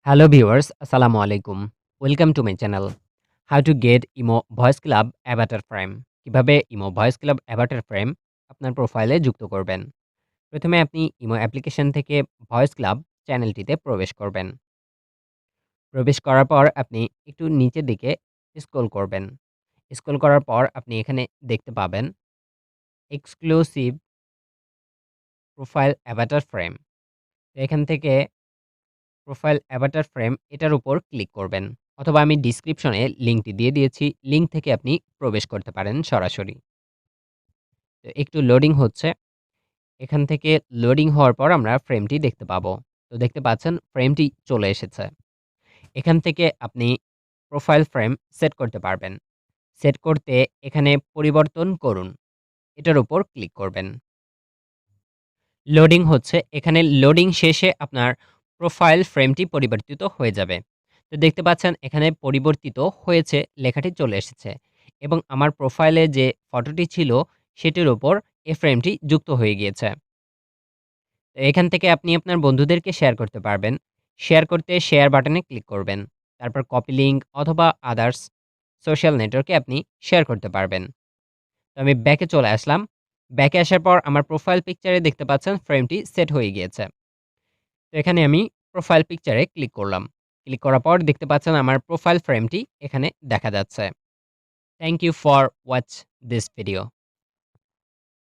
Hello viewers, Assalamu alaikum. Welcome to my channel. How to get Imo Voice Club Avatar Frame. কিভাবে Imo Voice Club Avatar Frame আপনার প্রোফাইলে যুক্ত করবেন। প্রথমে আপনি Imo অ্যাপ্লিকেশন থেকে Voice Club চ্যানেলটিতে প্রবেশ করবেন। প্রবেশ করার পর আপনি একটু নিচের দিকে স্ক্রল করবেন। স্ক্রল করার পর আপনি এখানে দেখতে পাবেন এক্সক্লুসিভ প্রোফাইল অ্যাভাটার ফ্রেম। এখান থেকে প্রোফাইল অ্যাভাটার ফ্রেম এটার উপর ক্লিক করবেন, অথবা আমি ডিসক্রিপশনে লিঙ্কটি দিয়ে দিয়েছি। লিঙ্ক থেকে আপনি প্রবেশ করতে পারেন সরাসরি। তো একটু লোডিং হচ্ছে। এখান থেকে লোডিং হওয়ার পর আমরা ফ্রেমটি দেখতে পাবো। তো দেখতে পাচ্ছেন ফ্রেমটি চলে এসেছে। এখান থেকে আপনি প্রোফাইল ফ্রেম সেট করতে পারবেন। সেট করতে এখানে পরিবর্তন করুন এটার উপর ক্লিক করবেন। লোডিং হচ্ছে। এখানে লোডিং শেষে আপনার প্রোফাইল ফ্রেমটি পরিবর্তিত হয়ে যাবে। তো দেখতে পাচ্ছেন এখানে পরিবর্তিত হয়েছে লেখাটি চলে এসেছে, এবং আমার প্রোফাইলে যে ফটোটি ছিল সেটির উপর এই ফ্রেমটি যুক্ত হয়ে গিয়েছে। তো এখান থেকে আপনি আপনার বন্ধুদেরকে শেয়ার করতে পারবেন। শেয়ার করতে শেয়ার বাটনে ক্লিক করবেন। তারপর কপি লিঙ্ক অথবা আদার্স সোশ্যাল নেটওয়ার্কে আপনি শেয়ার করতে পারবেন। তো আমি ব্যাকে চলে আসলাম। ব্যাকে আসার পর আমার প্রোফাইল পিকচারে দেখতে পাচ্ছেন ফ্রেমটি সেট হয়ে গিয়েছে। তো এখানে আমি প্রোফাইল পিকচারে ক্লিক করলাম। ক্লিক করার পর দেখতে পাচ্ছেন আমার প্রোফাইল ফ্রেমটি এখানে দেখা যাচ্ছে। Thank you for watch this video.